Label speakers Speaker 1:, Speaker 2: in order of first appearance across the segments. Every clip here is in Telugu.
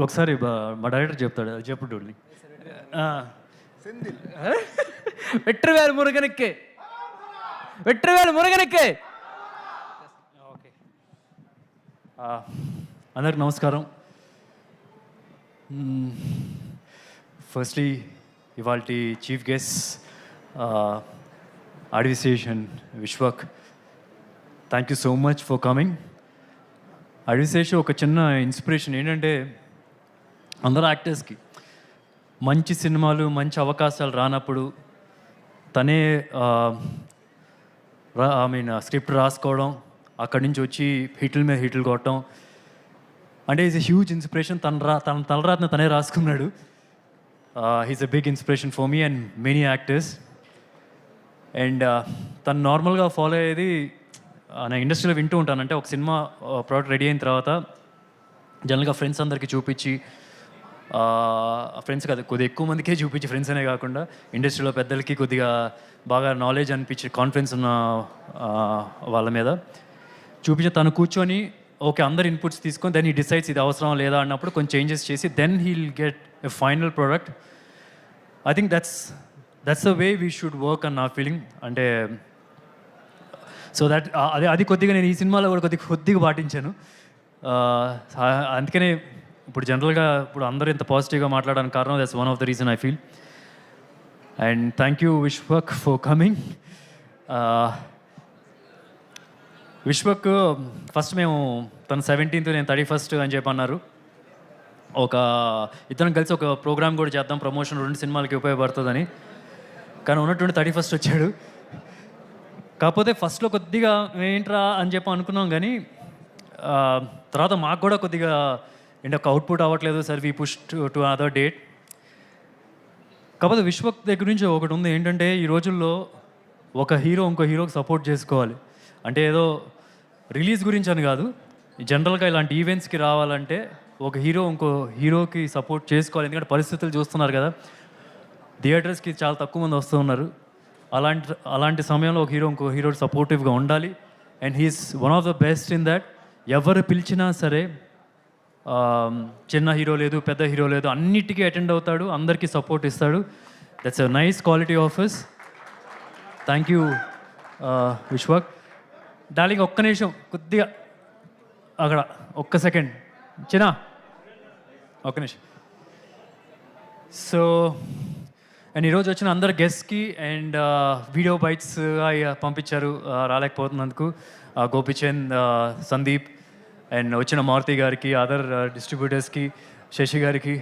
Speaker 1: ఒకసారి మా డైరెక్టర్ చెప్తాడు, అది చెప్పుడు వెట్రివేలు మురుగనెక్కే, వెట్రివేలు మురుగనెక్కే. ఓకే, అందరికి నమస్కారం. ఫస్ట్లీ ఇవాళ చీఫ్ గెస్ట్ అడ్విసేషన్ Vishwak, thank you so much for coming. అడ్విసేషన్ ఒక చిన్న ఇన్స్పిరేషన్ ఏంటంటే, అందరూ యాక్టర్స్కి మంచి సినిమాలు మంచి అవకాశాలు రానప్పుడు తనే స్క్రిప్ట్ రాసుకోవడం, అక్కడి నుంచి వచ్చి హిట్ల మీద హిట్లు కొట్టడం అంటే ఈజ్ ఎ హ్యూజ్ ఇన్స్పిరేషన్. తన తలరాతను తనే రాసుకున్నాడు. He's a big inspiration for me and many actors. అండ్ తను నార్మల్గా ఫాలో అయ్యేది, నేను ఇండస్ట్రీలో వింటూ ఉంటాను. అంటే ఒక సినిమా ప్రోడక్ట్ రెడీ అయిన తర్వాత జనరల్గా ఫ్రెండ్స్ అందరికీ చూపించి, ఫ్రెండ్స్ కాదు కొద్దిగా ఎక్కువ మందికే చూపించి, ఫ్రెండ్స్ అనే కాకుండా ఇండస్ట్రీలో పెద్దలకి కొద్దిగా బాగా నాలెడ్జ్ అనిపించి, కాన్ఫిడెన్స్ ఉన్న వాళ్ళ మీద చూపించి తను కూర్చొని ఓకే అందరు ఇన్పుట్స్ తీసుకొని దెన్ ఈ డిసైడ్స్ ఇది అవసరం లేదా అన్నప్పుడు కొంచెం చేంజెస్ చేసి then he'll get a final product. I think that's the way we should work అన్న నా ఫీలింగ్. అంటే సో దట్ అది కొద్దిగా నేను ఈ సినిమాలో కూడా కొద్దిగా పాటించాను. అందుకనే ఇప్పుడు జనరల్గా ఇప్పుడు అందరూ ఇంత పాజిటివ్గా మాట్లాడడానికి కారణం that's one of the reason I feel. And thank you Vishwak for coming. Vishwak first మేము తను 17th నేను 31st అని చెప్పి అన్నారు. ఇద్దరం కలిసి ఒక ప్రోగ్రామ్ కూడా చేద్దాం, ప్రమోషన్ 2 సినిమాలకి ఉపయోగపడుతుందని. కానీ ఉన్నటువంటి 31st వచ్చాడు. కాకపోతే ఫస్ట్లో కొద్దిగా ఏంట్రా అని చెప్పి అనుకున్నాం, కానీ తర్వాత మాకు కూడా కొద్దిగా ఏంటి ఒక అవుట్పుట్ అవ్వట్లేదు, sir we push to other date. కాకపోతే విశ్వక్ దగ్గర నుంచి ఒకటి ఉంది ఏంటంటే, ఈ రోజుల్లో ఒక హీరో ఇంకో హీరోకి సపోర్ట్ చేసుకోవాలి. అంటే ఏదో రిలీజ్ గురించి అని కాదు, జనరల్గా ఇలాంటి ఈవెంట్స్కి రావాలంటే ఒక హీరో ఇంకో హీరోకి సపోర్ట్ చేసుకోవాలి. ఎందుకంటే పరిస్థితులు చూస్తున్నారు కదా, థియేటర్స్కి చాలా తక్కువ మంది వస్తూ ఉన్నారు. అలాంటి సమయంలో ఒక హీరో ఇంకో హీరో సపోర్టివ్గా ఉండాలి. And he's one of the best in that. ఎవరు పిలిచినా సరే, చిన్న హీరో లేదు పెద్ద హీరో లేదు, అన్నిటికీ అటెండ్ అవుతాడు, అందరికీ సపోర్ట్ ఇస్తాడు. That's a nice quality of his. Thank you Vishwak. Darling ఒక్క నిమిషం, కొద్దిగా అక్కడ ఒక్క సెకండ్ చిన్న ఒక్క నిమిషం. సో అండ్ ఈరోజు వచ్చిన అందరు గెస్ట్కి అండ్ వీడియో బైట్స్ పంపించారు రాలేకపోతున్నందుకు, గోపిచంద్, సందీప్ అండ్ వచ్చిన మారుతి గారికి, అదర్ డిస్ట్రిబ్యూటర్స్కి, శశి గారికి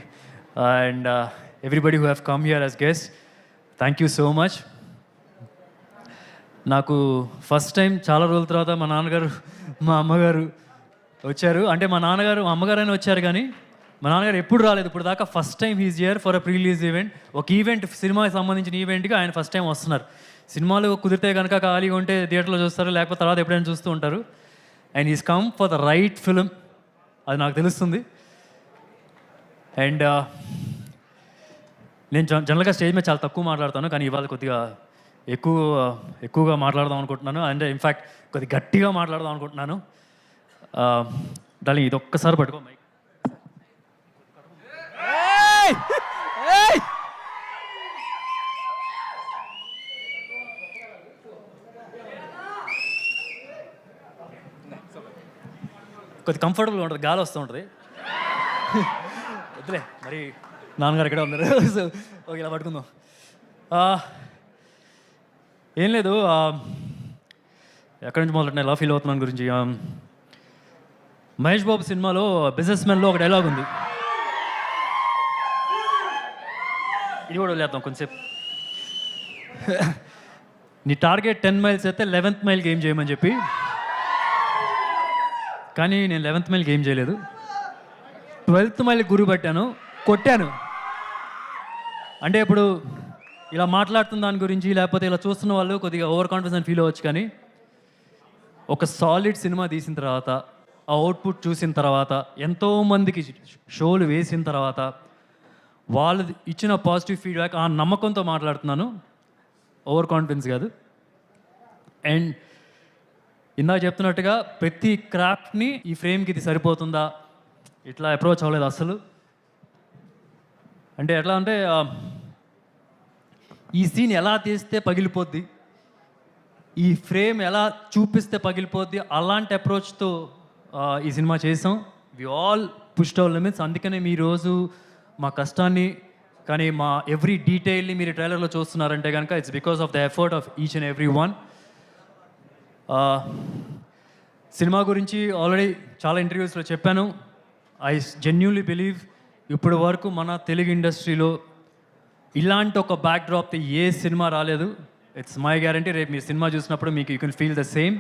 Speaker 1: and everybody who have come here as guest, thank you so much. నాకు ఫస్ట్ టైం చాలా రోజుల తర్వాత మా నాన్నగారు మా అమ్మగారు వచ్చారు. అంటే మా నాన్నగారు మా అమ్మగారైనా వచ్చారు, కానీ మా నాన్నగారు ఎప్పుడు రాలేదు ఇప్పుడు దాకా. First time he's here for a pre release event. ఒక ఈవెంట్, సినిమాకి సంబంధించిన ఈవెంట్కి ఆయన ఫస్ట్ టైం వస్తున్నారు. సినిమాలు కుదిరితే కనుక ఖాళీగా ఉంటే థియేటర్లో చూస్తారు, లేకపోతే తర్వాత ఎప్పుడైనా చూస్తూ ఉంటారు. And is come for the right film, అది నాకు తెలుస్తుంది. అండ్ నేను జనరల్గా స్టేజ్ మీద చాలా తక్కువ మాట్లాడతాను, కానీ ఇవాళ కొద్దిగా ఎక్కువగా మాట్లాడదాం అనుకుంటున్నాను. అండ్ ఇన్ఫ్యాక్ట్ కొద్దిగా గట్టిగా మాట్లాడదాం అనుకుంటున్నాను. డార్లింగ్ ఇది ఒక్కసారి పట్టుకో మైక్. కొద్ది కంఫర్టబుల్గా ఉంటుంది, గాలి వస్తూ ఉంటుంది. వద్దులే మరి, నాన్నగారు ఇక్కడే ఉన్నారు. సో ఓకే, ఇలా పట్టుకుందాం. ఏం లేదు, ఎక్కడి నుంచి మొదలెట్టిన ఎలా ఫీల్ అవుతున్నాను గురించి. మహేష్ బాబు సినిమాలో బిజినెస్ మ్యాన్లో ఒక డైలాగ్ ఉంది, ఇది కూడా వదిలేద్దాం కొంచెంసేపు. నీ టార్గెట్ 10 మైల్స్ అయితే 11th మైల్కి ఏం చేయమని చెప్పి. కానీ నేను 11th మైల్కి ఏం చేయలేదు, 12th మైల్కి గురి పట్టాను, కొట్టాను. అంటే ఇప్పుడు ఇలా మాట్లాడుతున్న దాని గురించి, లేకపోతే ఇలా చూస్తున్న వాళ్ళు కొద్దిగా ఓవర్ కాన్ఫిడెన్స్ ఫీల్ అవ్వచ్చు, కానీ ఒక సాలిడ్ సినిమా తీసిన తర్వాత, ఆ అవుట్పుట్ చూసిన తర్వాత, ఎంతోమందికి షోలు వేసిన తర్వాత వాళ్ళు ఇచ్చిన పాజిటివ్ ఫీడ్బ్యాక్, ఆ నమ్మకంతో మాట్లాడుతున్నాను, ఓవర్ కాన్ఫిడెన్స్ కాదు. అండ్ ఇందాక చెప్తున్నట్టుగా ప్రతి క్రాఫ్ట్ని ఈ ఫ్రేమ్కి ఇది సరిపోతుందా ఇట్లా అప్రోచ్ అవ్వలేదు అసలు. అంటే ఎట్లా అంటే ఈ సీన్ ఎలా తీస్తే పగిలిపోద్ది, ఈ ఫ్రేమ్ ఎలా చూపిస్తే పగిలిపోద్ది, అలాంటి అప్రోచ్తో ఈ సినిమా చేసాం. We all pushed our limits. అందుకనే మీ రోజు మా కష్టాన్ని కానీ మా ఎవ్రీ డీటెయిల్ని మీరు ట్రైలర్లో చూస్తున్నారంటే కనుక it's because of the effort of each and every one. Cinema గురించి ఆల్రెడీ చాలా ఇంటర్వ్యూస్లో చెప్పాను. ఐ జెన్యూన్లీ బిలీవ్ ఇప్పటి వరకు మన తెలుగు ఇండస్ట్రీలో ఇలాంటి ఒక బ్యాక్ డ్రాప్తో ఏ సినిమా రాలేదు. It's my guarantee. రేపు మీరు సినిమా చూసినప్పుడు మీకు you can feel the same.